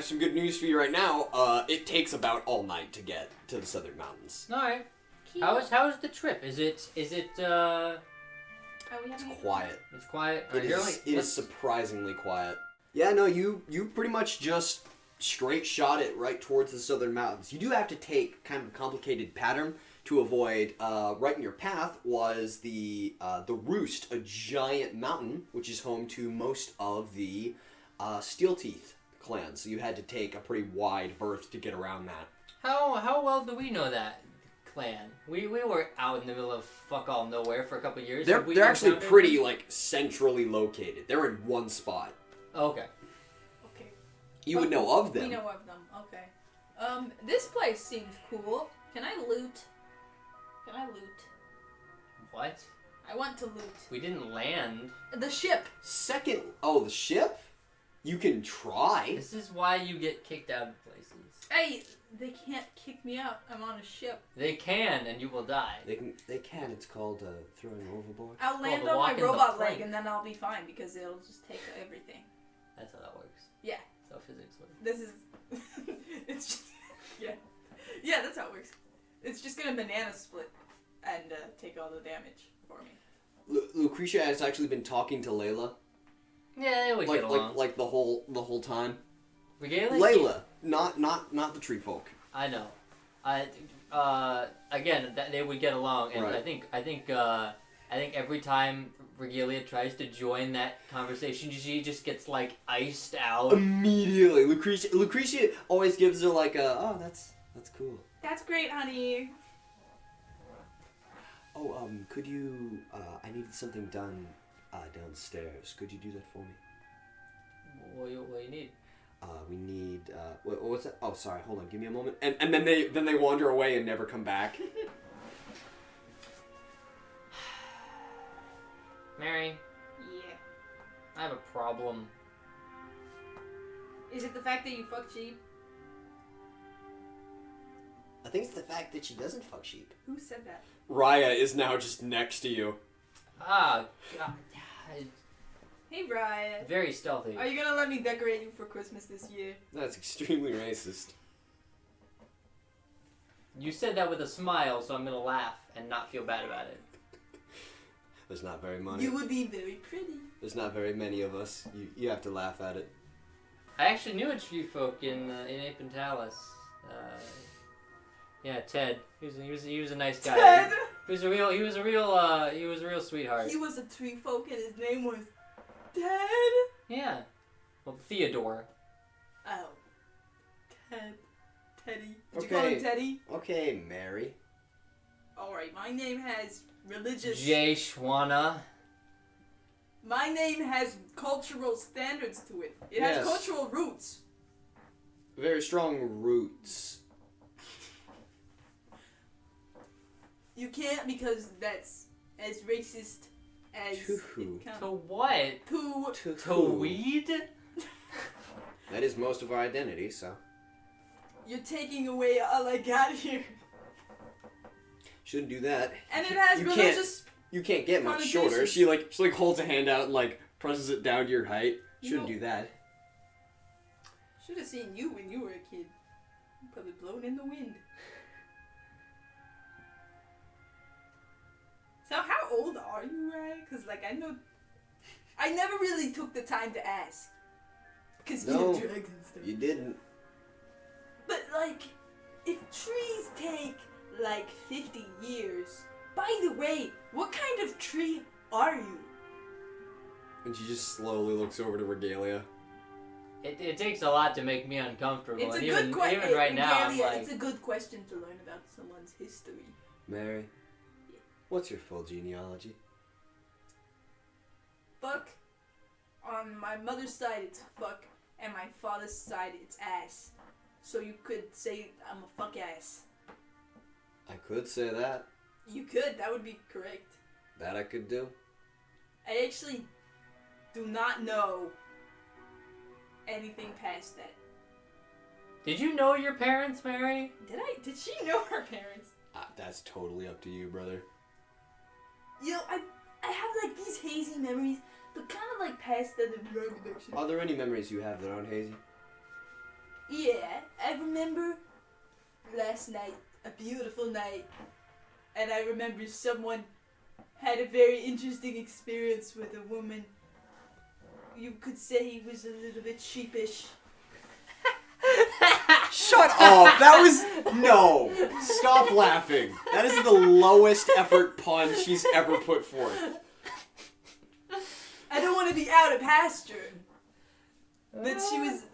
have some good news for you right now. It takes about all night to get to the Southern Mountains. All right. How is the trip? Is it It's quiet. It's quiet. It is surprisingly quiet. Yeah, no, you pretty much just straight shot it right towards the Southern Mountains. You do have to take kind of a complicated pattern to avoid. Right in your path was the Roost, a giant mountain which is home to most of the Steel Teeth clan. So you had to take a pretty wide berth to get around that. How well do we know that clan? We were out in the middle of fuck all nowhere for a couple of years. They're actually pretty like centrally located. They're in one spot. Okay. You would know of them. We know of them. Okay. This place seems cool. Can I loot? What? I want to loot. We didn't land. The ship. The ship? You can try. This is why you get kicked out of places. Hey, they can't kick me out. I'm on a ship. They can, and you will die. They can. It's called throwing overboard. I'll land on my robot leg, and then I'll be fine because it'll just take everything. That's how that works. Yeah. That's how physics works. This is... it's just... Yeah. Yeah, that's how it works. It's just gonna banana split and take all the damage for me. Lucretia has actually been talking to Layla. Yeah, they would get along. Like the whole time. Regalia? Layla, not the tree folk. I know. Again, they would get along, and right. I think every time Regalia tries to join that conversation, she just gets like iced out immediately. Lucretia always gives her like a that's cool. That's great, honey. Oh, could you I needed something done downstairs. Could you do that for me? What do you need? We need what's that? Oh, sorry. Hold on. Give me a moment. And then they wander away and never come back. Mary? Yeah. I have a problem. Is it the fact that you fuck sheep? I think it's the fact that she doesn't fuck sheep. Who said that? Raya is now just next to you. Ah, God. Hey, Raya. Very stealthy. Are you gonna let me decorate you for Christmas this year? That's extremely racist. You said that with a smile, so I'm gonna laugh and not feel bad about it. There's not very many. You would be very pretty. There's not very many of us. You have to laugh at it. I actually knew a tree folk in Apentalis. Yeah, Ted. He was a nice guy. Ted. He was a real sweetheart. He was a tree folk, and his name was Ted. Yeah. Well, Theodore. Oh. Teddy. Did you call him Teddy? Okay, Mary. Alright, my name has religious... Jay Schwana. My name has cultural standards to it. It has cultural roots. Very strong roots. You can't because that's as racist as it comes. To what? To weed? That is most of our identity, so... You're taking away all I got here. Shouldn't do that. And it has religious... You can't get much shorter. She holds a hand out and like presses it down to your height. Shouldn't do that. Should have seen you when you were a kid. Probably blown in the wind. So how old are you, Ryan? Because I know... I never really took the time to ask. Because you know drugs and stuff. You didn't. But if trees take 50 years... By the way, what kind of tree are you? And she just slowly looks over to Regalia. It takes a lot to make me uncomfortable. It's a good question. Even right now, Regalia, it's a good question to learn about someone's history. Mary, what's your full genealogy? Fuck. On my mother's side, it's fuck, and my father's side, it's ass. So you could say I'm a fuck ass. I could say that. You could. That would be correct. That I could do. I actually do not know anything past that. Did you know your parents, Mary? Did she know her parents? That's totally up to you, brother. You know, I have these hazy memories, but kind of past that in drug addiction. Are there any memories you have that aren't hazy? Yeah, I remember last night, a beautiful night, and I remember someone had a very interesting experience with a woman. You could say he was a little bit sheepish. Shut up! That was... No! Stop laughing. That is the lowest effort pun she's ever put forth. I don't want to be out of pasture. But she was...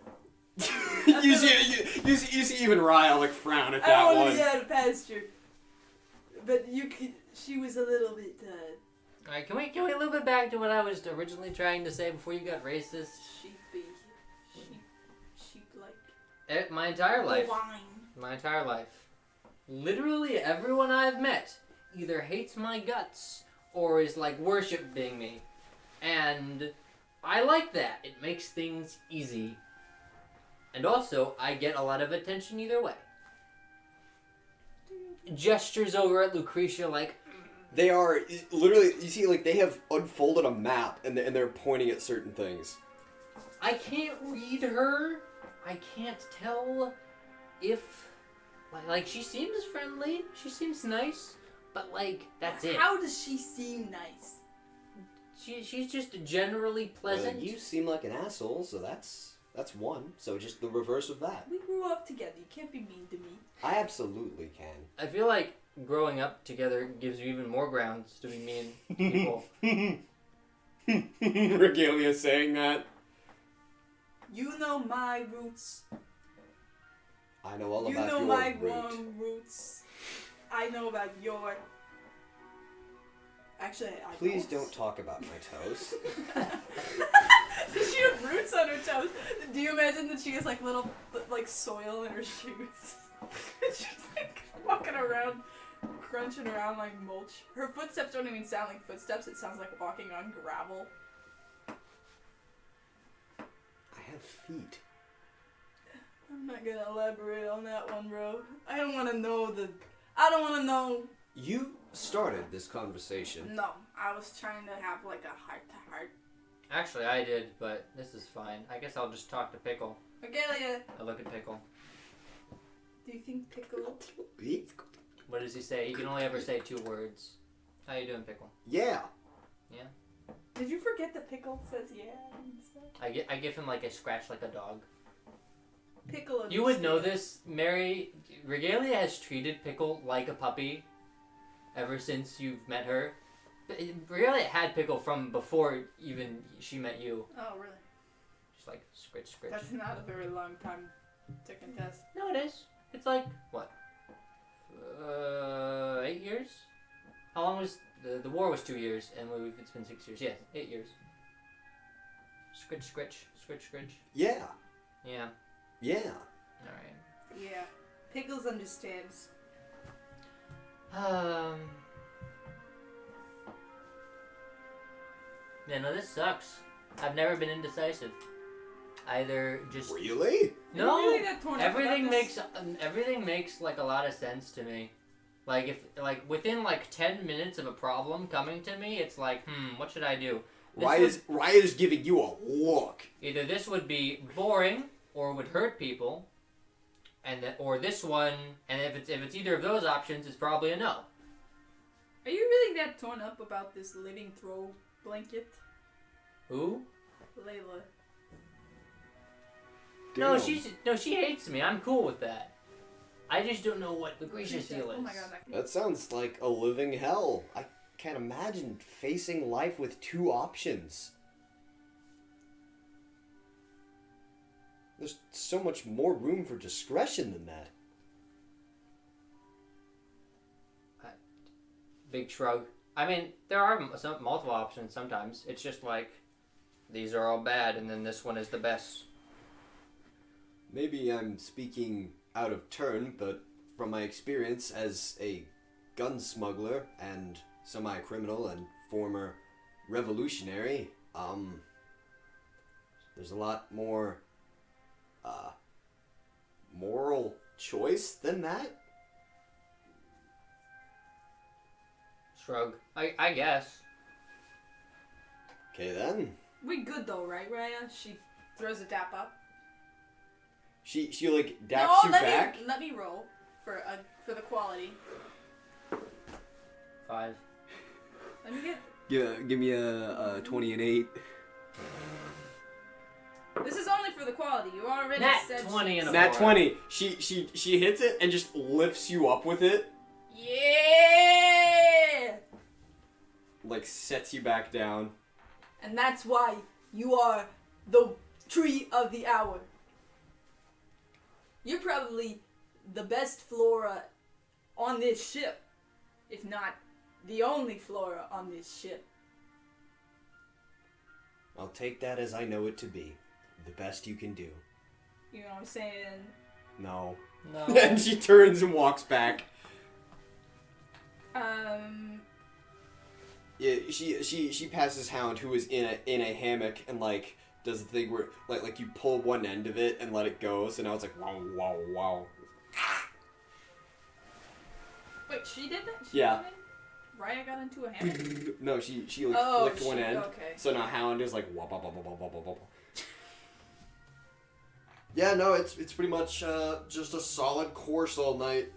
you see even Ryle like frown at I that don't want one. to be out of pasture. But she was a little bit, Alright, can we a little bit back to what I was originally trying to say before you got racist? sheepy. Sheep-like. My entire life. Wine. My entire life. Literally everyone I've met either hates my guts or is like worshiping me. And I like that. It makes things easy. And also, I get a lot of attention either way. Gestures over at Lucretia like... They are, literally, you see, like, they have unfolded a map, and they're pointing at certain things. I can't read her. I can't tell if... Like, she seems friendly. She seems nice. But, like, that's it. How does she seem nice? She's just generally pleasant. You seem like an asshole, so that's one. So just the reverse of that. We grew up together. You can't be mean to me. I absolutely can. I feel like growing up together gives you even more grounds to be mean to people. Regalia saying that. You know my roots. I know all You about know your my root. wrong roots. I know about your... Actually, I Please don't talk about my toes. Does she have roots on her toes? Do you imagine that she has like little like soil in her shoes? She's like walking around, crunching around like mulch. Her footsteps don't even sound like footsteps. It sounds like walking on gravel. I have feet. I'm not gonna elaborate on that one, bro. I don't want to know. You started this conversation. No, I was trying to have like a heart-to-heart. Actually, I did, but this is fine. I guess I'll just talk to Pickle. Regalia, I look at Pickle. do you think Pickle... What does he say? He can only ever say 2 words. How you doing, Pickle? Yeah. Yeah? Did you forget that Pickle says yeah and stuff? I give him like a scratch like a dog. Pickle You would know this, Mary. Regalia has treated Pickle like a puppy ever since you've met her. Regalia had Pickle from before even she met you. Oh, really? Just like scritch, scritch. That's not a very long time to contest. No, it is. It's like, what? 8 years? How long was... The war was 2 years, and it's been 6 years. Yes, 8 years. Scritch, scritch, scritch, scritch. Yeah. Yeah. Yeah. Alright. Yeah. Pickles understands. Yeah, no, this sucks. I've never been indecisive. Either just... Really? No! You really got torn up Everything about everything makes like a lot of sense to me. Like if within like 10 minutes of a problem coming to me, it's like, what should I do? Riot is giving you a look. Either this would be boring or would hurt people, or this one, and if it's either of those options, it's probably a no. Are you really that torn up about this living throw blanket? Who? Layla. No, Damn. she hates me. I'm cool with that. I just don't know what Lucretia's deal is. Oh my god. That sounds like a living hell. I can't imagine facing life with 2 options. There's so much more room for discretion than that. Big shrug. I mean, there are multiple options sometimes. It's just like, these are all bad, and then this one is the best. Maybe I'm speaking out of turn, but from my experience as a gun smuggler and semi-criminal and former revolutionary, there's a lot more moral choice than that. Shrug. I guess. Okay then. We good though, right, Raya? She throws a tap up. She like daps No, you back. let me roll for the quality. 5. Let me get. Give me a 20 and 8. This is only for the quality. You already Nat said 20 and a Nat 4. 20. She hits it and just lifts you up with it. Yeah. Like sets you back down. And that's why you are the tree of the hour. You're probably the best flora on this ship, if not the only flora on this ship. I'll take that as I know it to be. The best you can do. You know what I'm saying? No. No. And she turns and walks back. Yeah, she passes Hound, who is in a hammock, and like does the thing where like you pull one end of it and let it go, so now it's like wow wow wow. Wait, she did that? Yeah. Did that? Raya got into a hammock? No, she like flicked one end. Okay. So now Hound is like wop wop wop wop wop wop wop. Yeah, no, it's pretty much just a solid course all night.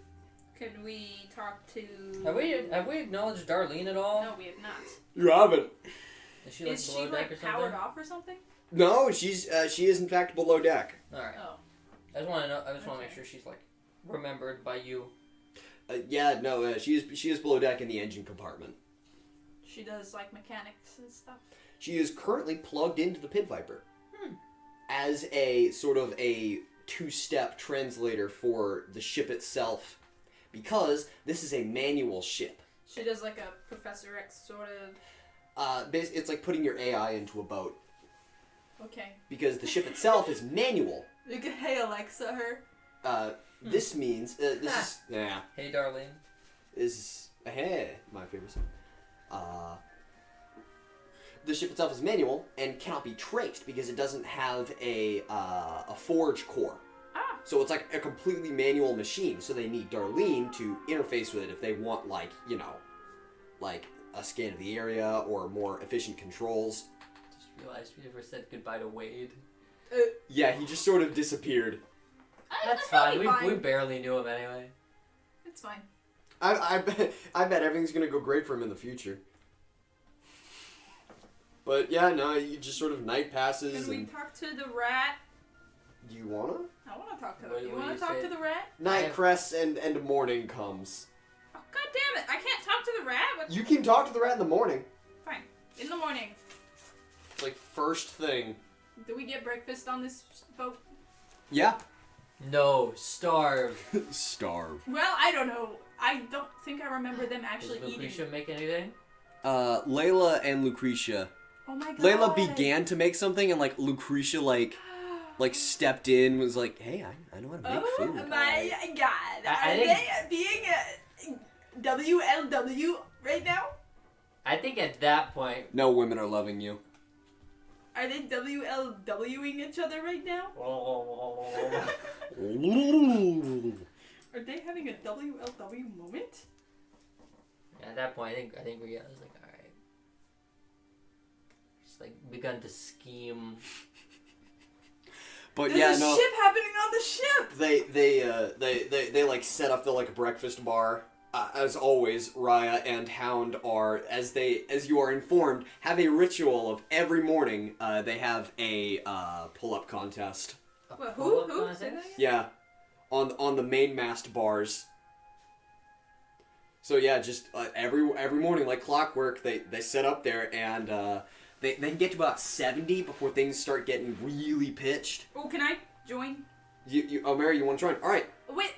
Could we talk to? Have we acknowledged Darlene at all? No, we have not. You haven't. Is she like Is below she deck or like powered something? off or something? No, she is in fact below deck. All right. Oh. I just want to know. I just want to Okay. make sure she's like remembered by you. Yeah, no, she is below deck in the engine compartment. She does like mechanics and stuff. She is currently plugged into the Pit Viper as a sort of a two-step translator for the ship itself, because this is a manual ship. She does like a Professor X sort of. It's like putting your AI into a boat, Okay. because the ship itself is manual. You can hey Alexa her. This means this Hey, Darlene. is my favorite song. The ship itself is manual and cannot be traced because it doesn't have a forge core. Ah. So it's like a completely manual machine. So they need Darlene to interface with it if they want, like, you know, like a scan of the area or more efficient controls. Just realized we never said goodbye to Wade. Yeah, he just sort of disappeared. That's that'll fine. be We barely knew him anyway. It's fine. I bet everything's gonna go great for him in the future. But yeah, no, you just sort of night passes. Can we and talk to the rat? do you wanna? I want to talk to What the. You do want you to talk say? to the rat? Night crests and morning comes. Oh, God damn it! I can't talk to the rat. What? You can talk to the rat in the morning. Fine. In the morning. It's like first thing. Do we get breakfast on this boat? Yeah. No, starve. Starve. Well, I don't know. I don't think I remember them actually Does eating. Lucretia make anything? Layla and Lucretia. Oh my God. Layla began to make something, and like Lucretia like stepped in, was like, "Hey, I know how to make Oh food." my God! I Are think- they being WLW right now? I think at that point. No women are loving you. Are they WLWing each other right now? Are they having a WLW moment? At that point, I think we was like, all right. Just like begun to scheme. But There's yeah, a no. ship happening on the ship. They like set up the like breakfast bar. As always, Raya and Hound are, as you are informed, have a ritual of every morning. They have a pull-up contest. What, Pull-up who? contest? Say that again? Yeah, on the main mast bars. So yeah, just every morning, like clockwork, they set up there, and they can get to about 70 before things start getting really pitched. Oh, can I join? Mary, you want to join? All right, Wait,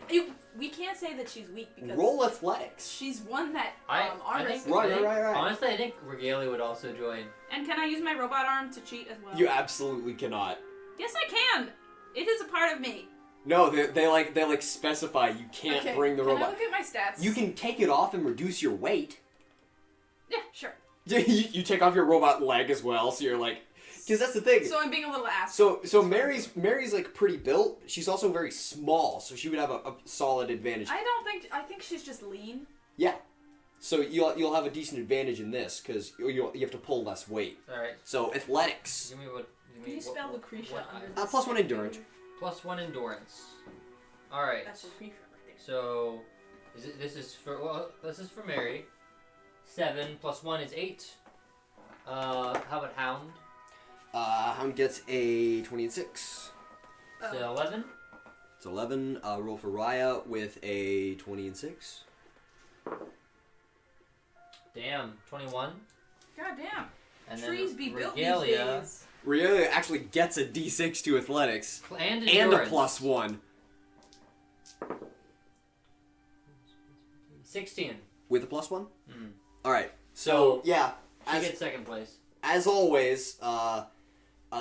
we can't say that she's weak because roll athletics. she's one that I arm think, wrestling. Right. Honestly, I think Regalia would also join. And can I use my robot arm to cheat as well? You absolutely cannot. Yes, I can. It is a part of me. No, they specify you can't Okay, bring the can robot. I look at my stats? You can take it off and reduce your weight. Yeah, sure. You take off your robot leg as well, so you're like, because that's the thing. So I'm being a little ass. So Mary's like pretty built. She's also very small, so she would have a solid advantage. I think she's just lean. Yeah. So you'll have a decent advantage in this because you have to pull less weight. All right. So athletics. Give me what. Can you spell Lucretia under +1 endurance. +1 endurance. All right. That's a refresh right there. So, this is for Mary. 7 + 1 is 8. How about Hound? Hound gets a 20 and 6. So 11. It's 11. Roll for Raya with a 20 and 6. Damn, 21. God damn. And Trees then be built these Regalia days. Regalia actually gets a D6 to athletics. and And a endurance. +1. 16. With a +1? Mm. Alright. So, yeah. She gets second place. As always,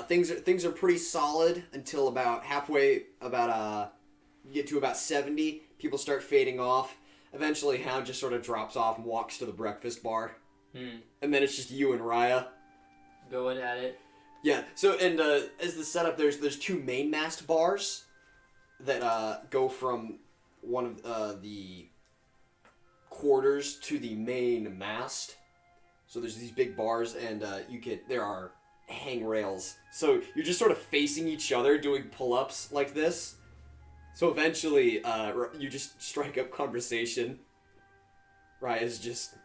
things are pretty solid until about halfway, you get to about 70. People start fading off. Eventually, Hound just sort of drops off and walks to the breakfast bar. And then it's just you and Raya. Going at it. Yeah, so, and as the setup, there's 2 main mast bars that go from one of the quarters to the main mast. So there's these big bars, and there are hangrails. So you're just sort of facing each other doing pull-ups like this. So eventually, you just strike up conversation. Raya's just,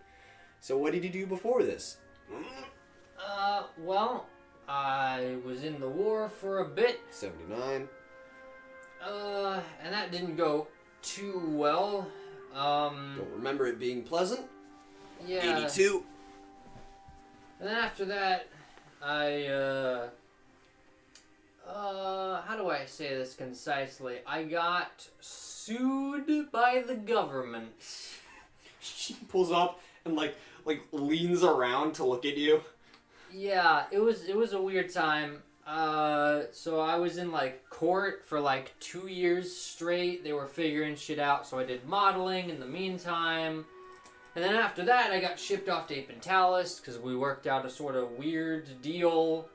so what did you do before this? Well, I was in the war for a bit. 79. And that didn't go too well. Don't remember it being pleasant. Yeah. 82. And then after that, I, how do I say this concisely? I got sued by the government. She pulls up and like leans around to look at you. Yeah, it was a weird time. So I was in like court for like 2 years straight. They were figuring shit out, so I did modeling in the meantime. And then after that, I got shipped off to Apentalis because we worked out a sort of weird deal.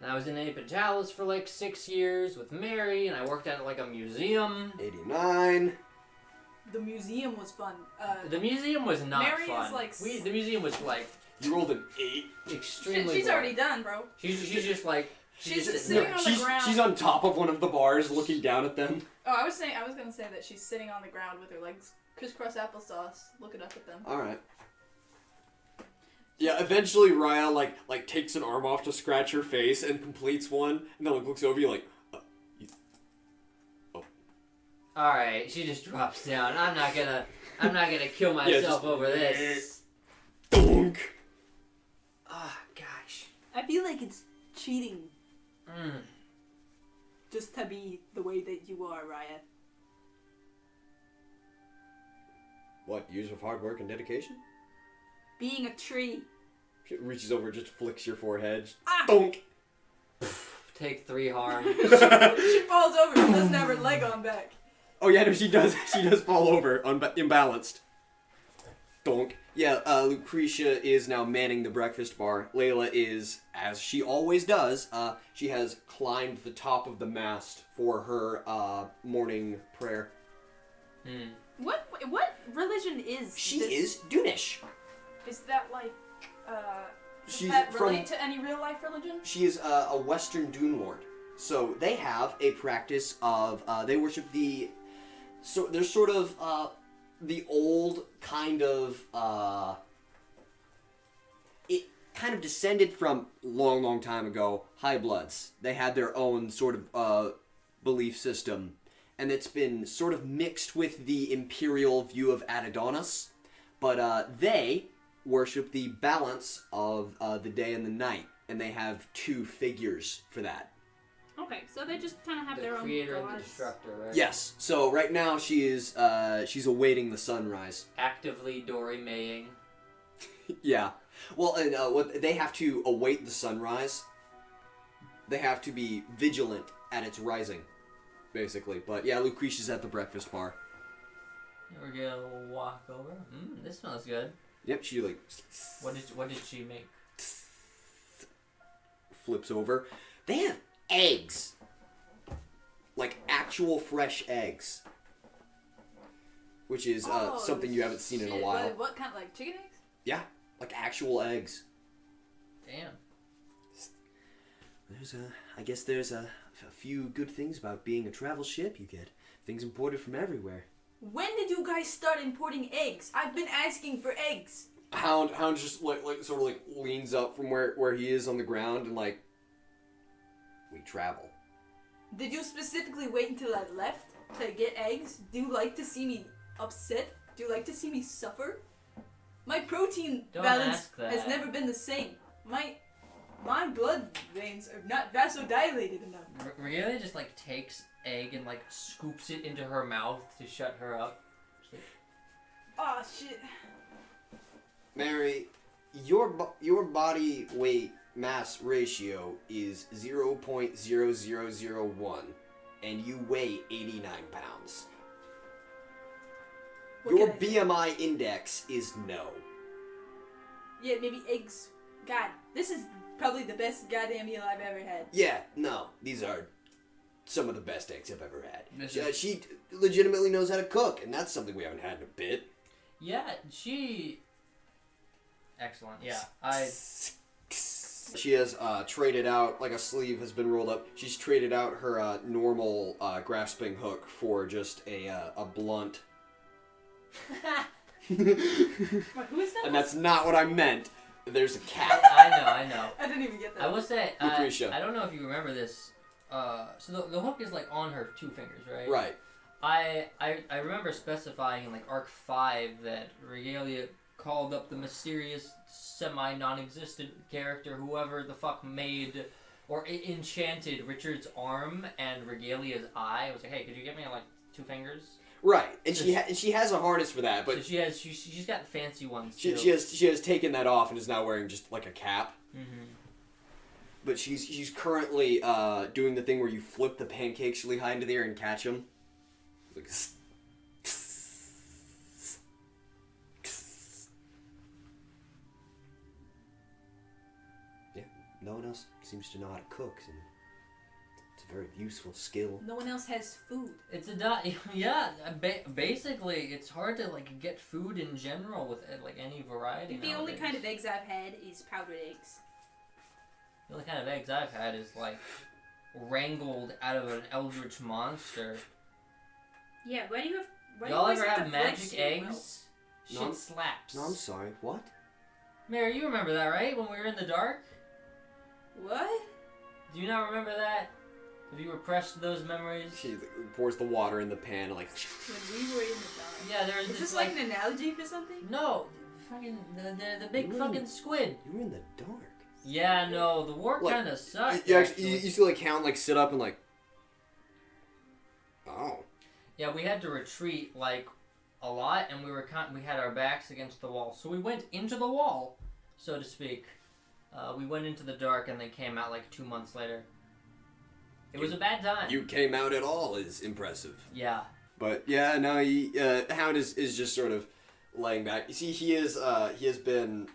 And I was in Apentalis for like 6 years with Mary, and I worked at like a museum. 89. The museum was fun. The museum was not Mary fun. is like The museum was like You rolled an 8. extremely. she's boring. already done, bro. She's just like She's just sitting there. on the ground. She's on top of one of the bars looking down at them. Oh, I was gonna say that she's sitting on the ground with her legs crisscross applesauce, looking up at them. Alright. Yeah, eventually Raya like takes an arm off to scratch her face and completes one, and then looks over you like, All right, she just drops down. I'm not gonna kill myself over this. donk. Ah, gosh. I feel like it's cheating Mm. just to be the way that you are, Raya. What, years of hard work and dedication? Being a tree. She reaches over, just flicks your forehead. Ah! Donk. Take 3 harm. She falls over. She doesn't have her leg on back. Oh yeah, no, she does. She does fall over, imbalanced. Donk. Yeah, Lucretia is now manning the breakfast bar. Layla is, as she always does, she has climbed the top of the mast for her morning prayer. Mm. What religion is She this? is Dunish. Is that like, does She's that from. relate to any real life religion? She is a Western Dune Lord. So they have a practice of they worship the. So there's sort of the old kind of it kind of descended from long time ago High Bloods. They had their own sort of belief system, and it's been sort of mixed with the imperial view of Adonis, but they worship the balance of the day and the night, and they have 2 figures for that. Okay, so they just kind of have The their creator own and the gods. destructor, right? Yes. So right now she's awaiting the sunrise. Actively Dory Maying. Yeah. Well, and what they have to await the sunrise. They have to be vigilant at its rising, basically. But yeah, Lucretia's at the breakfast bar. We're gonna walk over. This smells good. Yep. She like What did she make? flips over. They have eggs. Like actual fresh eggs. Which is something you haven't seen in a shit. while. What kind, like chicken eggs? Yeah, like actual eggs. Damn. I guess there's a few good things about being a travel ship. You get things imported from everywhere. When did you guys start importing eggs? I've been asking for eggs. Hound just like sort of like leans up from where he is on the ground and like, we travel. Did you specifically wait until I left to get eggs? Do you like to see me upset? Do you like to see me suffer? My protein balance has never been the same. My blood veins are not vasodilated enough. Regalia just like takes egg and like scoops it into her mouth to shut her up. Like, oh shit. Mary, your body weight mass ratio is 0.0001, and you weigh 89 pounds. Your BMI index is no. Yeah, maybe eggs. God, this is probably the best goddamn meal I've ever had. Yeah, no, these are some of the best eggs I've ever had. She legitimately knows how to cook, and that's something we haven't had in a bit. Yeah, she... Excellent, yeah. She has traded out, like a sleeve has been rolled up, she's traded out her normal grasping hook for just a blunt. Wait, who is that? And that's not what I meant. There's a cat. I know. I didn't even get that. I will say, Lucretia. I don't know if you remember this. So the hook is like on her 2 fingers, right? Right. I remember specifying in like Arc 5 that Regalia called up the mysterious semi-non-existent character, whoever the fuck made or enchanted Richard's arm and Regalia's eye. I was like, hey, could you get me like 2 fingers? Right, and she has a harness for that, but so she's got fancy ones she too. she has taken that off and is now wearing just like a cap. Mm-hmm. But she's currently doing the thing where you flip the pancakes really high into the air and catch them. Like, yeah, no one else seems to know how to cook, and it's a very useful skill. No one else has food. It's yeah. Basically, it's hard to like get food in general with like any variety. The only kind of eggs I've had is powdered eggs. The only kind of eggs I've had is like wrangled out of an eldritch monster. Yeah, why do you have? Why Y'all do ever you have magic eggs? No, Shit slaps. No, I'm sorry. What? Mary, you remember that, right? When we were in the dark? What? Do you not remember that? Have you repressed those memories? She pours the water in the pan and like. When we were in the dark. Yeah, there was Is this this like an analogy for something? No, fucking the big fucking squid. You were in the dark. Yeah, no, the war Like, kind of sucked. You see like Hound like sit up and like. Oh. Yeah, we had to retreat like a lot, and we had our backs against the wall, so we went into the wall, so to speak. We went into the dark and then came out like 2 months later. It was a bad time. You came out at all is impressive. Yeah. But yeah, no, Hound is just sort of laying back. You see, he has been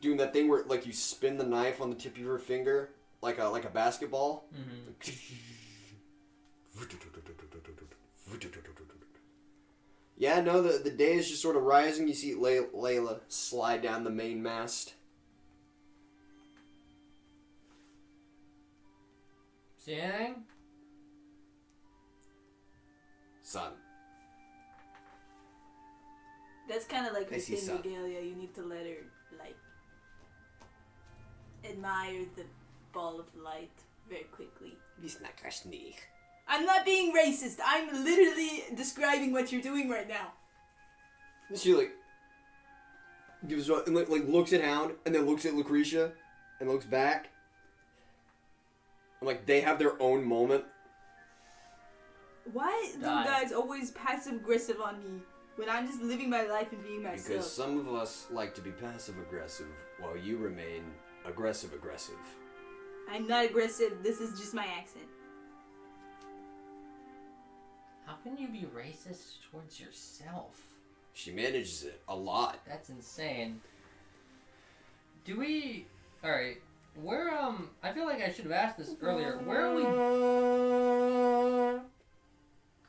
doing that thing where like you spin the knife on the tip of your finger like a basketball. Mm-hmm. Yeah, no, the day is just sort of rising. You see Layla slide down the main mast. See anything? Son. That's kind of like I see within sun. Regalia. You need to let her like admire the ball of light very quickly. I'm not being racist. I'm literally describing what you're doing right now. She like gives and like looks at Hound and then looks at Lucretia and looks back. And like they have their own moment. Why do you guys always passive aggressive on me when I'm just living my life and being myself? Because some of us like to be passive aggressive while you remain aggressive. I'm not aggressive. This is just my accent. How can you be racist towards yourself? She manages it a lot. That's insane. Do we... Alright, where, I feel like I should have asked this earlier. Where are we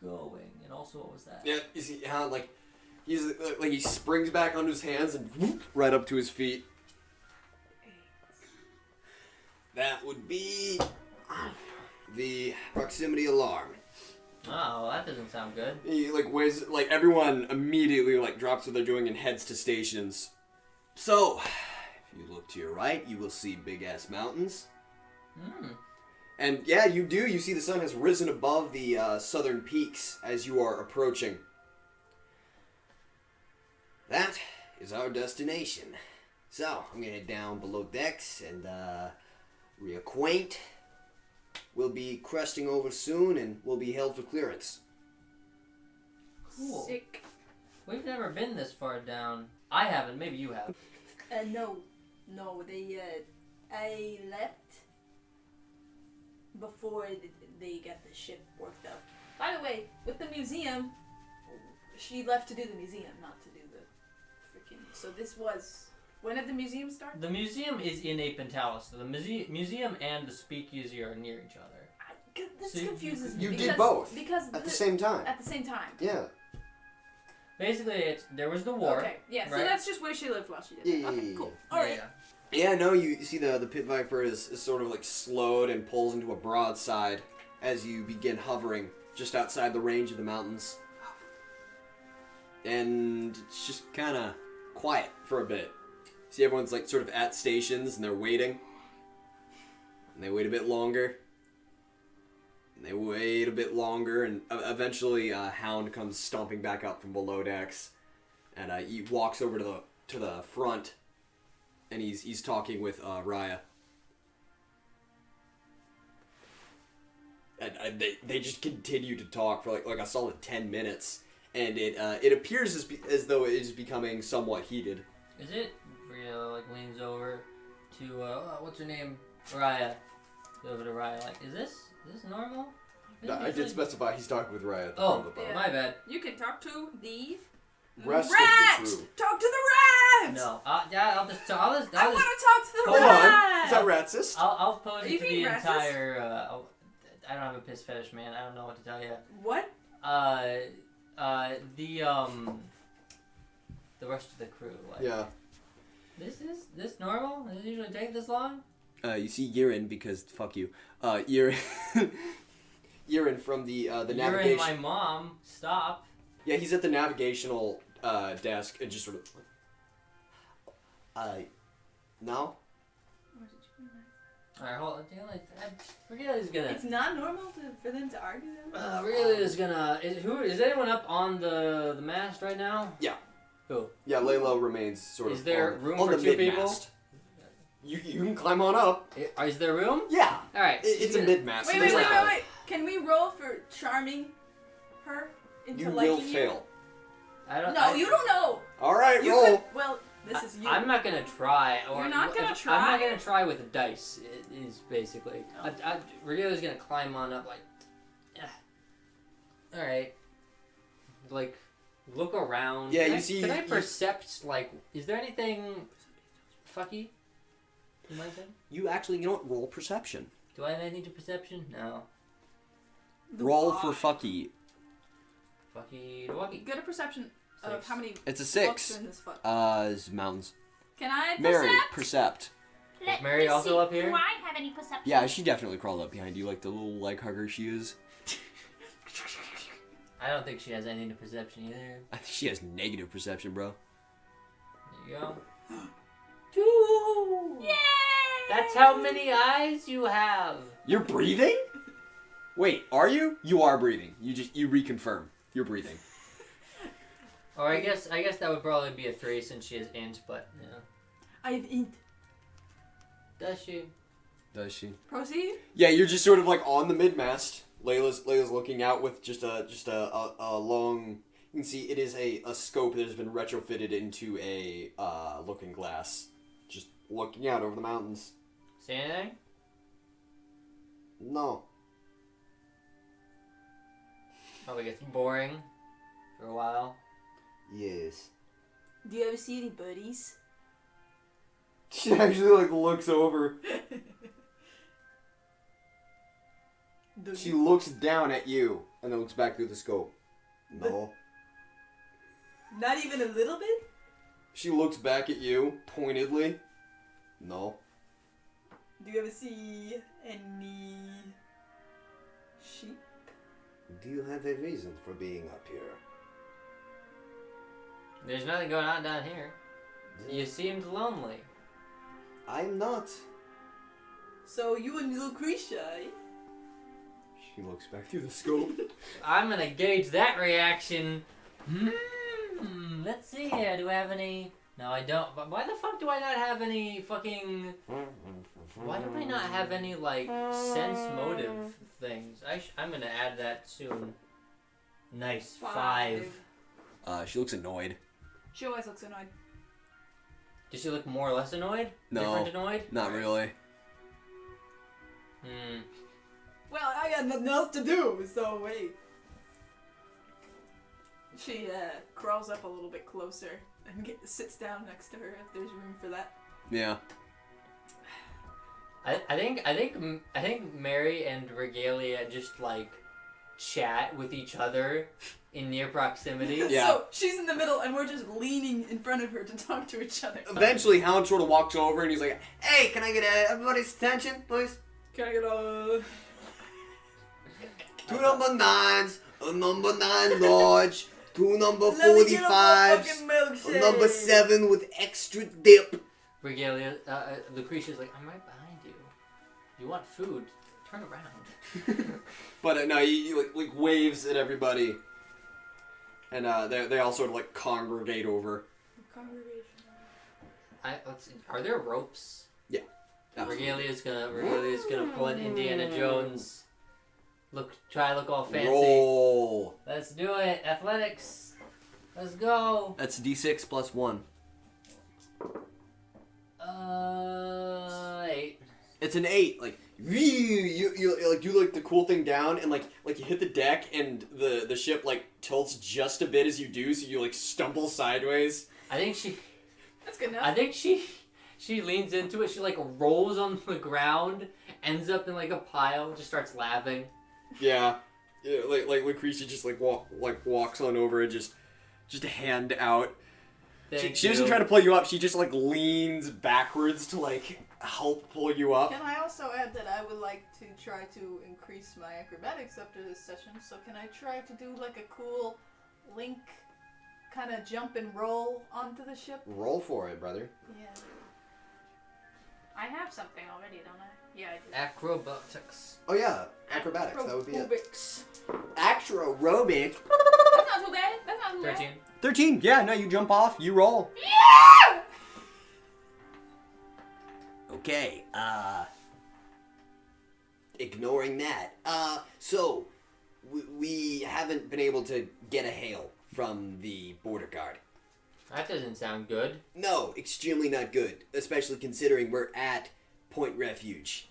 going? And also, what was that? Yeah, you see how like he springs back onto his hands and whoop, right up to his feet. That would be the proximity alarm. Oh, that doesn't sound good. He like everyone immediately drops what they're doing and heads to stations. So, if you look to your right, you will see big ass mountains. And yeah, you do. You see the sun has risen above the southern peaks as you are approaching. That is our destination. So, I'm gonna head down below decks and reacquaint. We'll be cresting over soon and we'll be held for clearance. Cool. Sick. We've never been this far down. I haven't. Maybe you have. No, I left before they got the ship worked up. By the way, with the museum, she left to do the museum, not to do the freaking. So this was. When did the museum start? The museum is in a Pentalis. So the museum and the speakeasy are near each other. This So confuses me. You did both because at the same time. At the same time. Yeah. Basically, there was the war. Okay, yeah. So right? that's just where she lived while she did. Yeah, Okay, yeah, cool. yeah. All right. Yeah, no, you see the pit viper is sort of slowed and pulls into a broadside as you begin hovering just outside the range of the mountains. And it's just kind of quiet for a bit. See, everyone's sort of at stations and they're waiting. And they wait a bit longer. And they wait a bit longer, and eventually Hound comes stomping back up from below decks, and he walks over to the front, and he's talking with Raya. And they just continue to talk for like a solid 10 minutes, and it appears as though it is becoming somewhat heated. Is it? Rhea leans over to what's her name? Raya. Over to Raya. Is this normal? No, I did specify he's talking with Raya at the Oh, front of the boat. my bad. You can talk to the Rest rat. of the crew. Talk to the rat. No. Yeah, I'll just. I want to talk to the Hold rat. on. Is that racist? I'll pose Are it you to the being racist? entire. I don't have a piss fetish, man. I don't know what to tell you. What? The rest of the crew. Yeah. This normal? Does it usually take this long? You see Yirin because fuck you. Yirin Yirin from the You're navigation. in my mom. Stop. Yeah, he's at the navigational desk and just sort of no? Alright, hold on. Regalia's gonna. It's not normal for them to argue that way? Regalia's gonna. Is anyone up on the mast right now? Yeah. Who? Yeah, Layla remains sort of Is there on, room on for the two mid-mast. You can climb on up. Is there room? Yeah. Alright. It's a mid-mast. Wait, so wait, there's wait, not- wait, wait. Can we roll for charming her into You liking will fail. I don't. No, you don't know. All right, You roll. could, well, this is you. I'm not gonna try. You're not gonna I'm try? not gonna try with the dice. It is basically. Regalia's gonna climb on up All right. Look around. Yeah, Can you I- see- Can I you- percept is there anything fucky? You might say. You don't roll perception. Do I have anything to perception? No. Roll for fucky. Fucky ducky. Get a perception of Six. how many It's a books 6. are in this fuck. It's mountains. Can I Mary, percept? percept. Let Mary me also see. up here? Do I have any perception? Yeah, she definitely crawled up behind you like the little leg hugger she is. I don't think she has anything to perception either. I think she has negative perception, bro. There you go. 2! Yay! That's how many eyes you have. You're breathing? Wait, are you? You are breathing. You reconfirm. You're breathing. Or I guess that would probably be a 3 since she has int, but yeah. I have int. Does she? Does she? Proceed. Yeah, you're just sort of on the mid-mast. Layla's looking out with just a long. You can see it is a scope that has been retrofitted into a looking glass, just looking out over the mountains. See anything? No. Probably gets boring for a while. Yes. Do you ever see any birdies? She actually looks over. She looks down at you and then looks back through the scope. No. Not even a little bit? She looks back at you pointedly. No. Do you ever see any sheep? Do you have a reason for being up here? There's nothing going on down here. You seemed lonely. I'm not. So you and Lucretia, eh? She looks back through the scope. I'm gonna gauge that reaction. Let's see here. Do I have any? No, I don't. But why the fuck do I not have any fucking? Why do I not have any like sense motive things? I'm gonna add that soon. Nice 5. She looks annoyed. She always looks annoyed. Does she look more or less annoyed? No, Different annoyed? not really. Well, I got nothing else to do, so wait. She crawls up a little bit closer and sits down next to her if there's room for that. Yeah. I think Mary and Regalia just like chat with each other in near proximity. Yeah. So she's in the middle and we're just leaning in front of her to talk to each other. Eventually, Hound sort of walks over and he's like, "Hey, can I get everybody's attention, please? Can I get a... 2 number 9s, a number 9 large, 2 number Let me get a 45s, fucking milkshake. a number 7 with extra dip." Regalia, Lucretia's like, I'm right behind you. You want food? Turn around. But no, he like waves at everybody, and they all sort of like congregate over. Congregation. Let's see. Are there ropes? Yeah. Regalia's gonna pull an Indiana Jones. Try to look all fancy. Roll. Let's do it. Athletics. Let's go. That's D6 plus 1. 8. It's an 8. Like you like do like the cool thing down and like you hit the deck and the ship like tilts just a bit as you do, so you like stumble sideways. I think she. That's good enough. I think she leans into it. She like rolls on the ground, ends up in like a pile, just starts laughing. Yeah, like Lucretia just like walks on over and just a hand out. She doesn't try to pull you up. She just like leans backwards to like help pull you up. Can I also add that I would like to try to increase my acrobatics after this session? So can I try to do like a cool Link kind of jump and roll onto the ship? Roll for it, brother. Yeah. I have something already, don't I? Yeah, I do. Acrobatics. Oh yeah, acrobatics. That would be it. Acrobatics. Acrobatic. That's not too bad. That's not too bad. 13. 13. Yeah, no, you jump off, you roll. Yeah! Okay, ignoring that, so, we haven't been able to get a hail from the border guard. That doesn't sound good. No, extremely not good, especially considering we're at Point Refuge.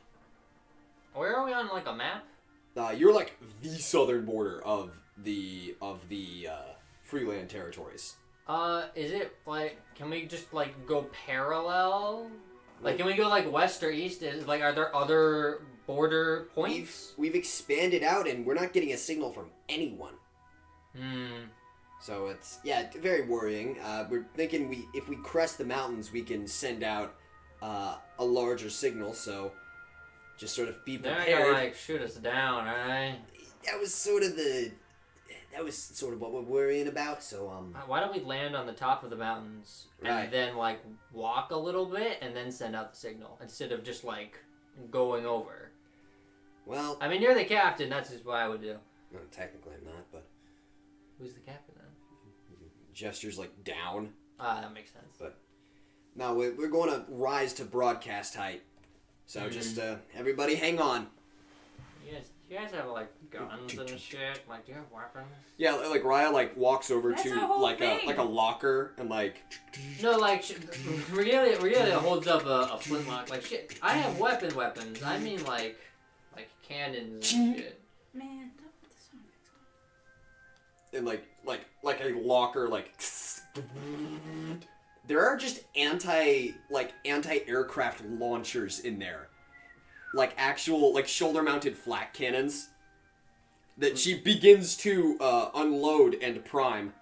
Where are we on like a map? You're like the southern border of the Freeland territories. Is it like, can we just like go parallel? Like, can we go like west or east? Are there other border points? We've expanded out and we're not getting a signal from anyone. So it's very worrying. We're thinking if we crest the mountains, we can send out a larger signal. So just sort of be prepared. They're gonna like shoot us down, alright? That was sort of what we're worrying about. So Why don't we land on the top of the mountains Right. and then like walk a little bit and then send out the signal instead of just like going over? well, I mean, you're the captain. That's just what I would do. no, technically I'm not, but Who's the captain then? gestures like down. That makes sense. No, we're going to rise to broadcast height. So just everybody hang on. You guys have like guns and shit. Like, do you have weapons? Yeah, like Raya like walks over That's to our whole like thing. a locker and like No, like Regalia holds up a flintlock. Like shit, I have weapons. I mean like cannons and shit. Man, don't put this on and like a locker like there are just anti-aircraft launchers in there. Like actual like shoulder-mounted flak cannons that she begins to unload and prime.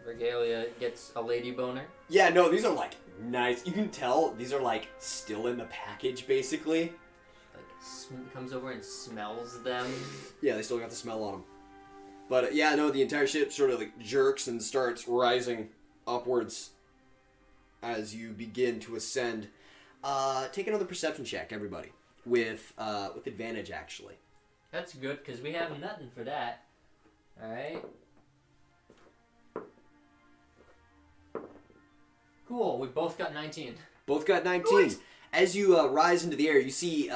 Regalia gets a lady boner. Yeah, no, these are like nice. You can tell these are like still in the package, basically. Like comes over and smells them. Yeah, they still got the smell on them. But yeah, no, the entire ship sort of like jerks and starts rising upwards as you begin to ascend. Take another perception check, everybody, with advantage actually. That's good because we have nothing for that. All right. Cool. We both got 19. Both got 19. Nice. As you rise into the air, you see,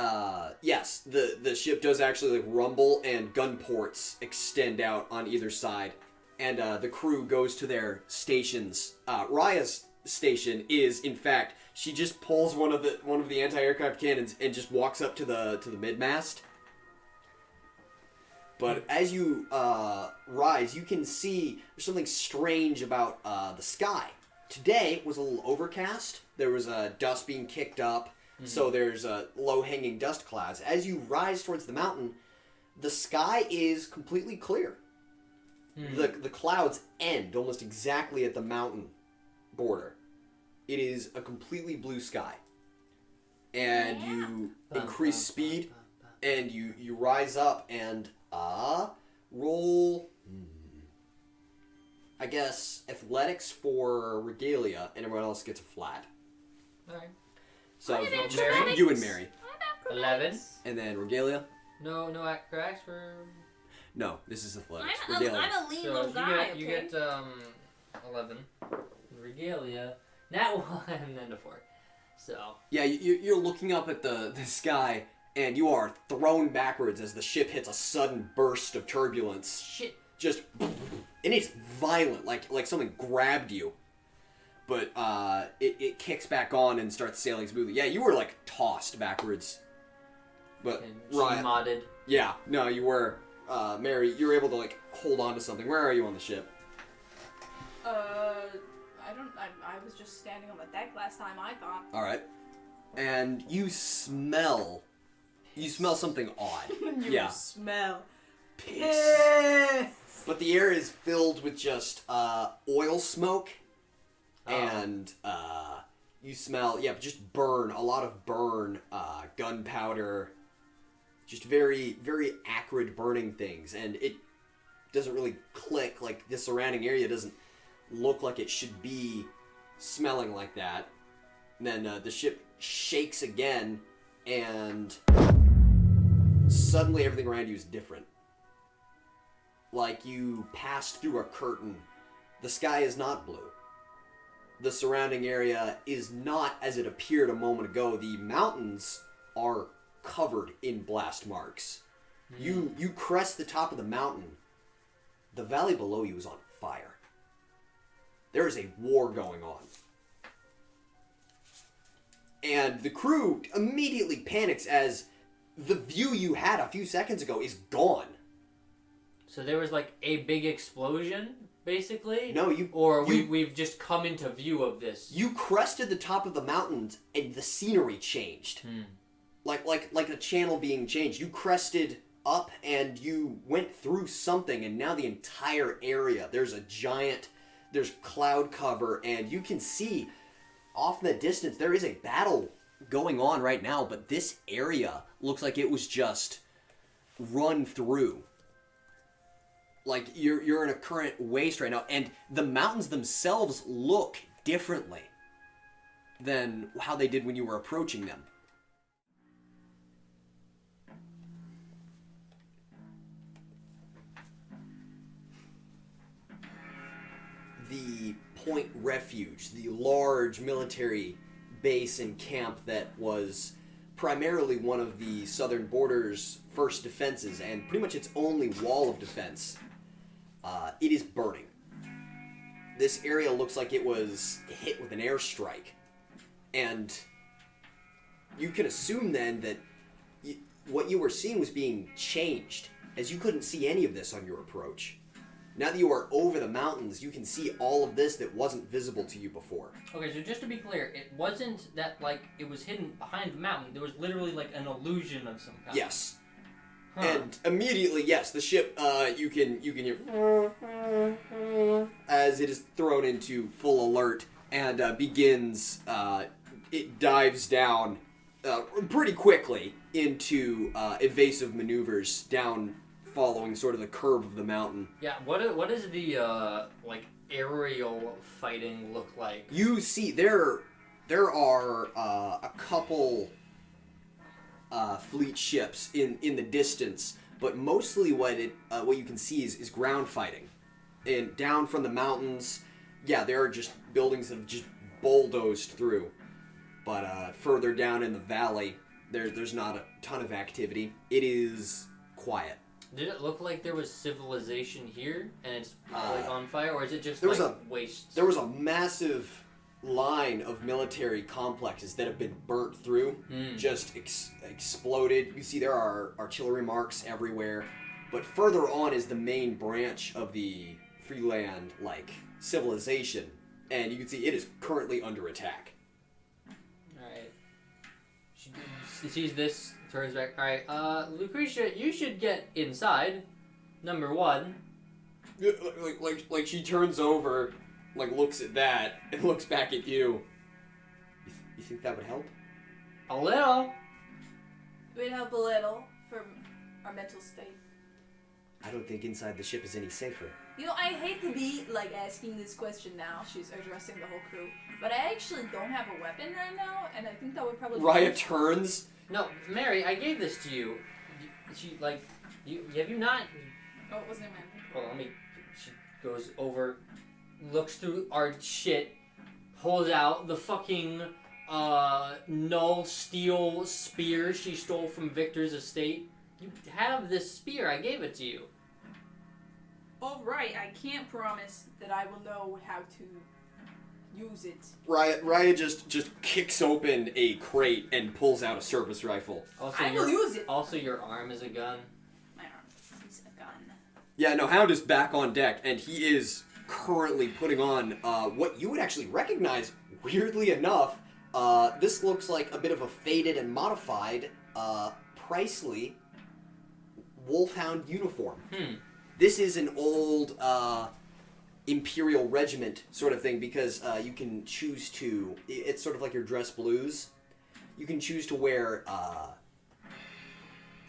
yes, the ship does actually like rumble and gun ports extend out on either side, and the crew goes to their stations. Raya's station is, in fact, she just pulls one of the anti-aircraft cannons and just walks up to the mid-mast. But as you rise, you can see there's something strange about the sky. Today was a little overcast. There was dust being kicked up, so there's low-hanging dust clouds. As you rise towards the mountain, the sky is completely clear. The clouds end almost exactly at the mountain border. It is a completely blue sky. And you increase speed, and you rise up and roll... I guess athletics for Regalia, and everyone else gets a flat. Alright. So I have just acrobatics. you and Mary. 11. And then Regalia? No acrobatics for. No, this is athletics. I'm Regalia. a lean So little guy. you Okay? get 11. Regalia. Nat 1 and then a 4. So. Yeah, you're looking up at the sky, and you are thrown backwards as the ship hits a sudden burst of turbulence. Shit. Just, and it's violent, like something grabbed you. But it kicks back on and starts sailing smoothly. Yeah, you were like tossed backwards. But Right. Modded. Yeah, no, you were. Mary, you were able to like hold on to something. Where are you on the ship? I was just standing on the deck last time, I thought. All right, and you smell something odd. You smell Piss. But the air is filled with just oil smoke, and you smell just burn, a lot of burn, gunpowder, just very very acrid burning things, and it doesn't really click. Like the surrounding area doesn't look like it should be smelling like that. And then the ship shakes again, and suddenly everything around you is different. Like you passed through a curtain. The sky is not blue. The surrounding area is not as it appeared a moment ago. The mountains are covered in blast marks. You crest the top of the mountain. The valley below you is on fire. There is a war going on. And the crew immediately panics as the view you had a few seconds ago is gone. So there was like a big explosion, basically? No, we've just come into view of this. You crested the top of the mountains and the scenery changed. Like a channel being changed. You crested up and you went through something, and now the entire area, there's cloud cover, and you can see off in the distance there is a battle going on right now, but this area looks like it was just run through. Like you're in a current waste right now, and the mountains themselves look differently than how they did when you were approaching them. The Point Refuge, the large military base and camp that was primarily one of the southern border's first defenses, and pretty much its only wall of defense, it is burning. This area looks like it was hit with an airstrike, and you can assume then that what you were seeing was being changed, as you couldn't see any of this on your approach. Now that you are over the mountains, you can see all of this that wasn't visible to you before. Okay, so just to be clear, it wasn't that, like, it was hidden behind the mountain. There was literally, like, an illusion of some kind. Yes. Huh. And immediately, yes, the ship, you can hear as it is thrown into full alert, and begins. It dives down pretty quickly into evasive maneuvers down, following sort of the curve of the mountain. Yeah. What is the like aerial fighting look like? You see, there are a couple fleet ships in the distance, but mostly what you can see is ground fighting, and down from the mountains. Yeah, there are just buildings that have just bulldozed through, but further down in the valley, there's not a ton of activity. It is quiet. Did it look like there was civilization here and it's like on fire, or is it just there was like waste? There was a massive line of military complexes that have been burnt through, just exploded. You see there are artillery marks everywhere, but further on is the main branch of the freeland civilization, and you can see it is currently under attack. Alright. She sees this, turns back. Alright, Lucretia, you should get inside. Number one. Like she turns over, looks at that, and looks back at you. You think that would help? A little. It would help a little for our mental state. I don't think inside the ship is any safer. You know, I hate to be asking this question now. She's addressing the whole crew, but I actually don't have a weapon right now, and I think that would probably. Raya turns. No, Mary, I gave this to you. She have you not? Oh, it wasn't in my. Well, let me. She goes over, looks through our shit, pulls out the fucking null steel spear she stole from Victor's estate. You have this spear. I gave it to you. All right, I can't promise that I will know how to use it. Raya just kicks open a crate and pulls out a service rifle. Also, I will use it. Also, your arm is a gun. My arm is a gun. Yeah, no, Hound is back on deck, and he is currently putting on what you would actually recognize, weirdly enough. This looks like a bit of a faded and modified, pricely Wolfhound uniform. This is an old Imperial regiment sort of thing, because you can choose to. It's sort of like your dress blues. You can choose to wear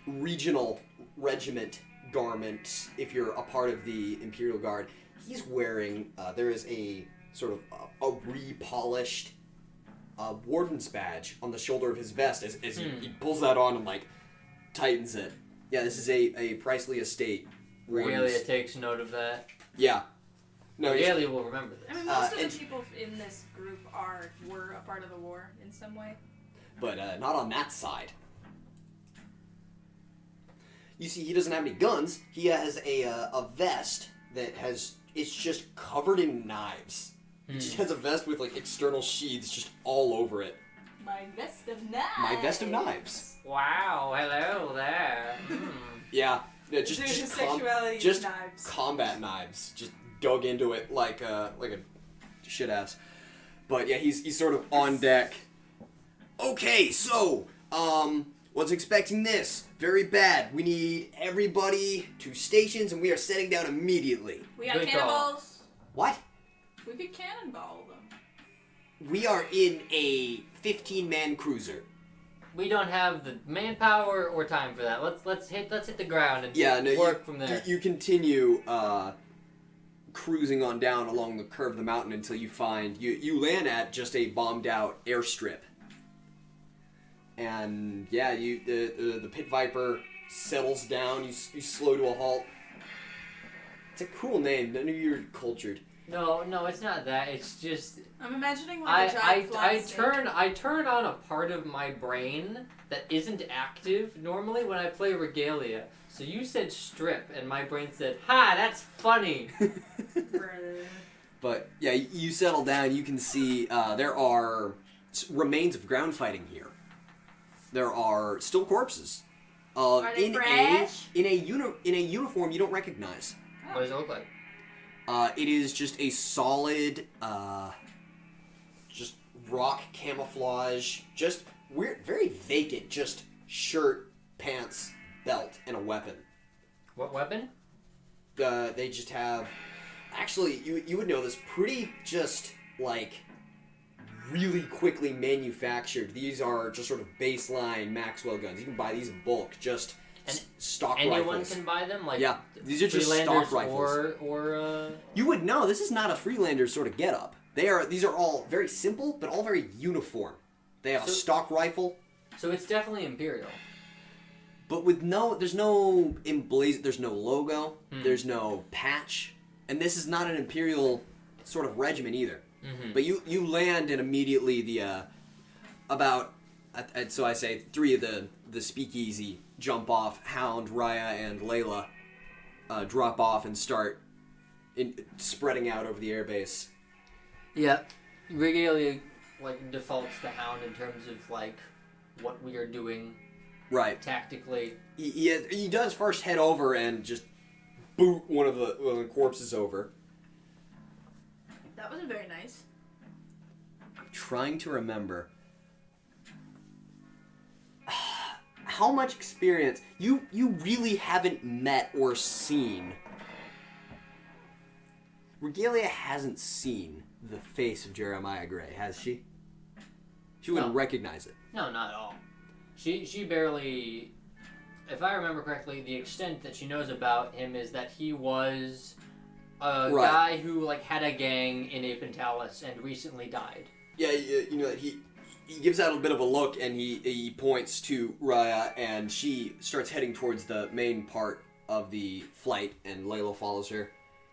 regional regiment garments if you're a part of the Imperial Guard. He's wearing. There is a sort of a repolished warden's badge on the shoulder of his vest as he pulls that on and tightens it. Yeah, this is a Pricely estate. Regalia takes note of that. Yeah. No, Regalia will remember this. I mean, most of the people in this group were a part of the war in some way. But not on that side. You see, he doesn't have any guns. He has a vest that it's just covered in knives. He just has a vest with external sheaths just all over it. My vest of knives. My vest of knives. Wow, hello there. Yeah, Dude, his sexuality is knives. Combat knives. Just dug into it like a shit ass. But yeah, he's sort of on deck. Okay, so was expecting this. Very bad. We need everybody to stations, and we are setting down immediately. We got Good cannonballs. What? We could cannonball them. We are in a 15-man cruiser. We don't have the manpower or time for that. Let's hit the ground and work from there. You continue cruising on down along the curve of the mountain until you find you land at just a bombed out airstrip. And yeah, the Pit Viper settles down. You slow to a halt. It's a cool name. I knew you were cultured. No, it's not that. It's just I'm imagining a giant fly snake. I turn on a part of my brain that isn't active normally when I play Regalia. So you said strip, and my brain said, "Ha, that's funny." But yeah, you settle down. You can see there are remains of ground fighting here. There are still corpses. Are they fresh? In a uniform you don't recognize. What does it look like? It is just a solid, just rock camouflage, just weird, very vacant, just shirt, pants, belt, and a weapon. What weapon? They just have, actually, you would know this, pretty just, really quickly manufactured. These are just sort of baseline Maxwell guns. You can buy these in bulk, just stock Anyone rifles. can buy them? Like, Yeah, these are just stock rifles. Or You would know, this is not a Freelander sort of getup. These are all very simple, but all very uniform. They have a stock rifle. So it's definitely Imperial. But with there's no there's no logo, there's no patch, and this is not an Imperial sort of regiment either. Mm-hmm. But you land and immediately so I say 3 of the speakeasy jump off. Hound, Raya, and Layla drop off and start spreading out over the airbase. Yeah, Regalia like defaults to Hound in terms of like what we are doing. Right. Tactically. He does first head over and just boot one of the corpses over. That wasn't very nice. I'm trying to remember. How much experience... You really haven't met or seen... Regalia hasn't seen the face of Jeremiah Gray, has she? She wouldn't recognize it. No, not at all. She barely, if I remember correctly, the extent that she knows about him is that he was a guy who like had a gang in Apentalis and recently died. Yeah, you know, he gives out a bit of a look and he points to Raya and she starts heading towards the main part of the flight and Layla follows her.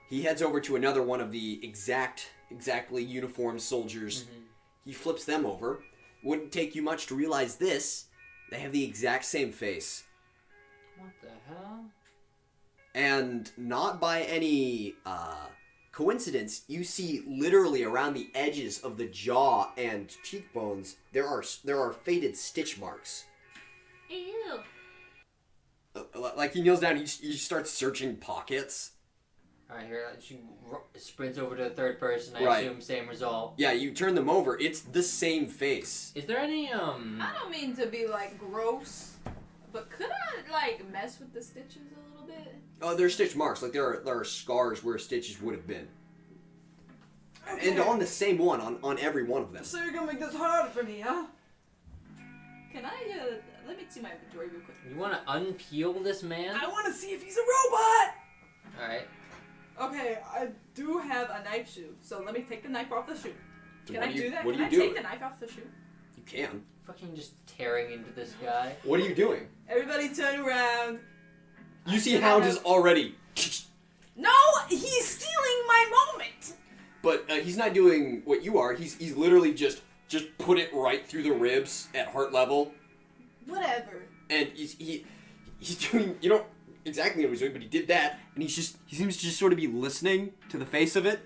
He heads over to another one of the exactly uniformed soldiers. Mm-hmm. He flips them over. Wouldn't take you much to realize this. They have the exact same face. What the hell? And not by any coincidence, you see literally around the edges of the jaw and cheekbones, there are faded stitch marks. Ew. Like he kneels down, he starts searching pockets. Alright, here she sprints over to the third person. I assume same result. Yeah, you turn them over. It's the same face. Is there any I don't mean to be like gross, but could I like mess with the stitches a little bit? Oh, there's stitch marks. Like there are scars where stitches would have been. Okay. And on the same one, on every one of them. So you're gonna make this hard for me, huh? Can I let me see my inventory real quick. You want to unpeel this man? I want to see if he's a robot. All right. Okay, I do have a knife shoe, so let me take the knife off the shoe. Can I do that? What Can are you doing? Take the knife off the shoe? You can. Fucking just tearing into this guy. What are you doing? Everybody turn around. You see Hound is already... No! He's stealing my moment! But he's not doing what you are. He's literally just put it right through the ribs at heart level. Whatever. And he's doing... You don't exactly know what he's doing, but he did that. And he seems to just sort of be listening to the face of it.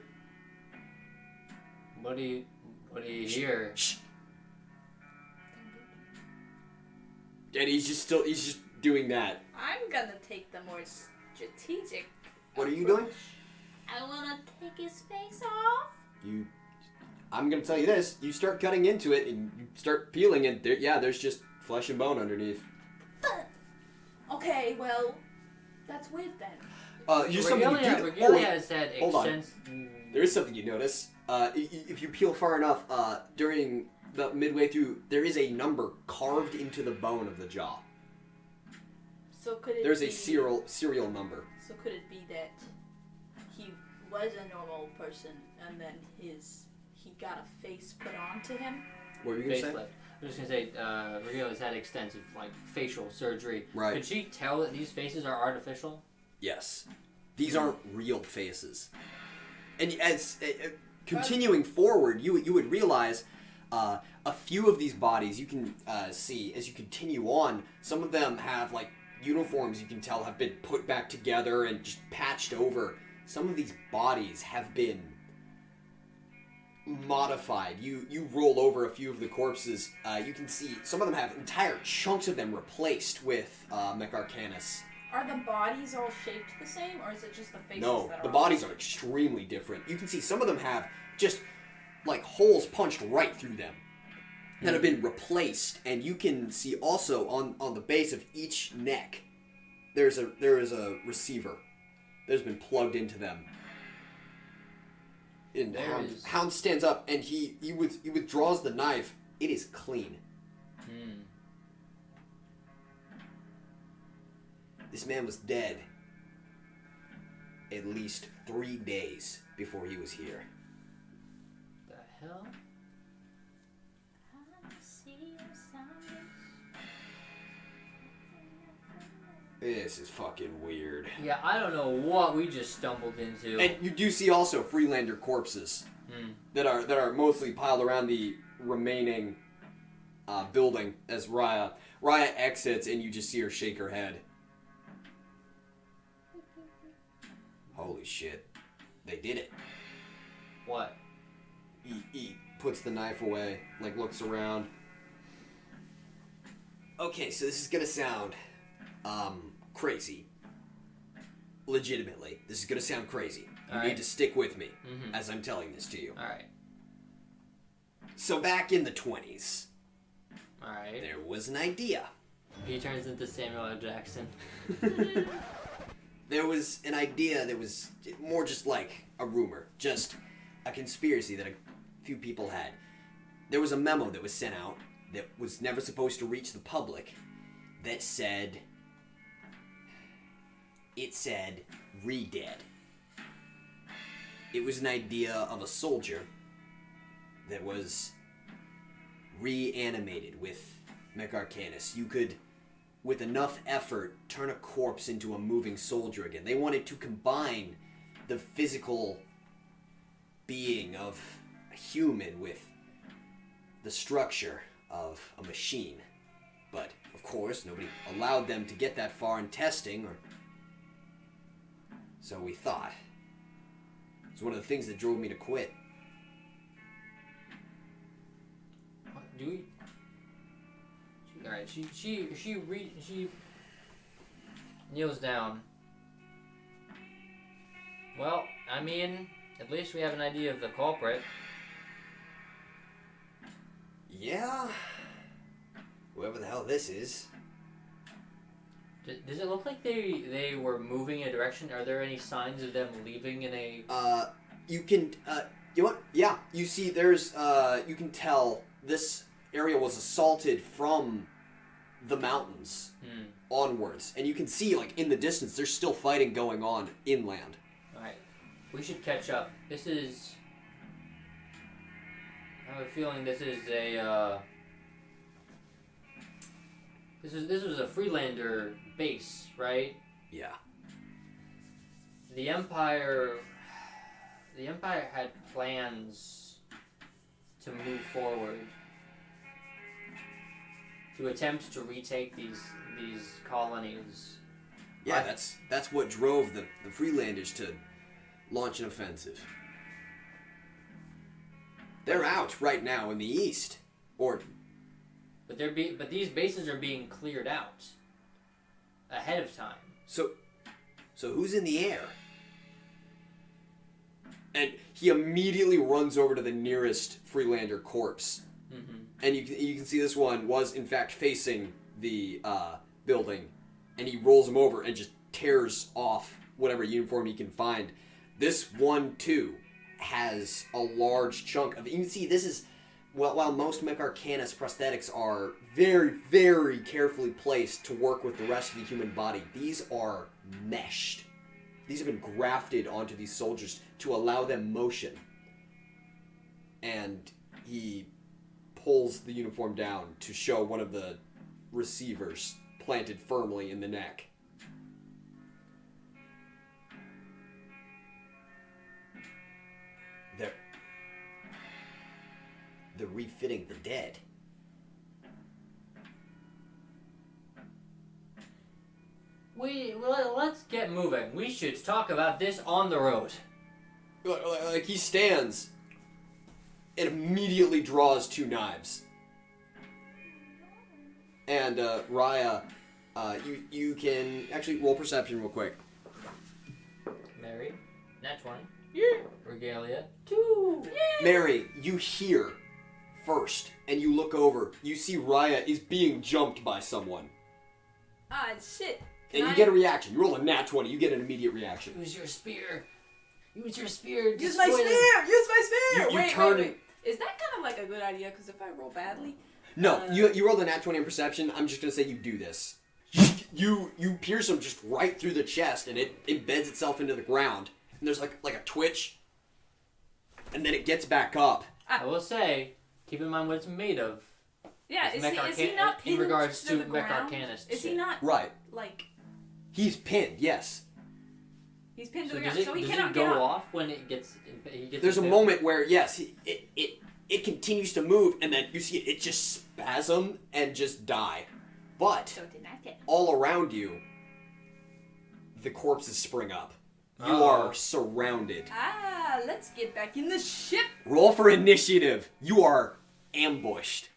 What do you hear? Shh. And he's just doing that. I'm gonna take the more strategic What are you doing? I wanna take his face off. I'm gonna tell you this. You start cutting into it and you start peeling and there's just flesh and bone underneath. Okay, well, that's weird then. Regalia has had Hold on. There is something you notice. If you peel far enough, during the midway through, there is a number carved into the bone of the jaw. So could it There's a serial number. So could it be that he was a normal person and then he got a face put onto him? What were you gonna say? I was just gonna say, Regalia's had extensive facial surgery. Right. Could she tell that these faces are artificial? Yes. These aren't real faces. And as continuing forward, you would realize a few of these bodies you can see as you continue on. Some of them have uniforms you can tell have been put back together and just patched over. Some of these bodies have been modified. You roll over a few of the corpses. You can see some of them have entire chunks of them replaced with Mech Arcanus. Are the bodies all shaped the same, or is it just the faces? No, that are the all bodies are extremely different. You can see some of them have just holes punched right through them that have been replaced, and you can see also on the base of each neck there is a receiver that has been plugged into them. And There Hound, is- Hound stands up and he withdraws the knife. It is clean. Hmm. This man was dead at least 3 days before he was here. The hell? This is fucking weird. Yeah, I don't know what we just stumbled into. And you do see also Freelander corpses that are mostly piled around the remaining building as Raya exits, and you just see her shake her head. Holy shit. They did it. What? He puts the knife away, like looks around. Okay, so this is gonna sound crazy. Legitimately, this is gonna sound crazy. You Alright. need to stick with me Mhm. as I'm telling this to you. Alright. So back in the 20s, Alright. there was an idea. He turns into Samuel L. Jackson. There was an idea that was more just like a rumor, just a conspiracy that a few people had. There was a memo that was sent out that was never supposed to reach the public that said, re-dead. It was an idea of a soldier that was reanimated with Mech Arcanus. You could, with enough effort, turn a corpse into a moving soldier again. They wanted to combine the physical being of a human with the structure of a machine. But, of course, nobody allowed them to get that far in testing, or so we thought. It's one of the things that drove me to quit. What do we? Alright, she kneels down. Well, I mean, at least we have an idea of the culprit. Yeah? Whoever the hell this is. Does it look like they were moving in a direction? Are there any signs of them leaving in a... You can, you know what? Yeah, you see there's, you can tell this area was assaulted from the mountains onwards. And you can see, like, in the distance, there's still fighting going on inland. Alright, we should catch up. This is... I have a feeling this is a, This was a Freelander base, right? Yeah. The Empire had plans to move forward, to attempt to retake these colonies. Yeah, that's what drove the Freelanders to launch an offensive. They're out right now in the east. Or But these bases are being cleared out ahead of time. So who's in the air? And he immediately runs over to the nearest Freelander corpse. Mm-hmm. And you can see this one was in fact facing the building, and he rolls him over and just tears off whatever uniform he can find. This one too has a large chunk of. You can see this is. Well, while most Mech Arcanus prosthetics are very, very carefully placed to work with the rest of the human body, these are meshed. These have been grafted onto these soldiers to allow them motion. And he pulls the uniform down to show one of the receivers planted firmly in the neck. They're refitting the dead. Let's get moving. We should talk about this on the road. Like he stands and immediately draws two knives. And Raya, you can actually roll perception real quick. Mary, nat 20. Yeah. Regalia, 2. Mary, you hear first, and you look over. You see Raya is being jumped by someone. Ah, shit. And you get a reaction. You roll a nat 20, you get an immediate reaction. Use your spear. Use your spear. Use my destroy spear! them." Use my spear! You wait, turn- wait. Is that kind of like a good idea? Because if I roll badly... No, you rolled a nat 20 in perception. I'm just gonna say you do this. You pierce him just right through the chest, and it embeds itself into the ground. And there's like a twitch, and then it gets back up. I will say, keep in mind what it's made of. Yeah, It's is he not pinned in regards to the Mech ground? Arcanist Is he shit. not, Right. like... He's pinned. Yes. He's pinned to So the does ground, it, so he does cannot it get go up. off when it gets? He gets There's a impaled? moment where yes, it continues to move, and then you see it just spasm and just die. But So did not get all around you, the corpses spring up. You Uh-oh. are surrounded. let's get back in the ship. Roll for initiative. You are ambushed.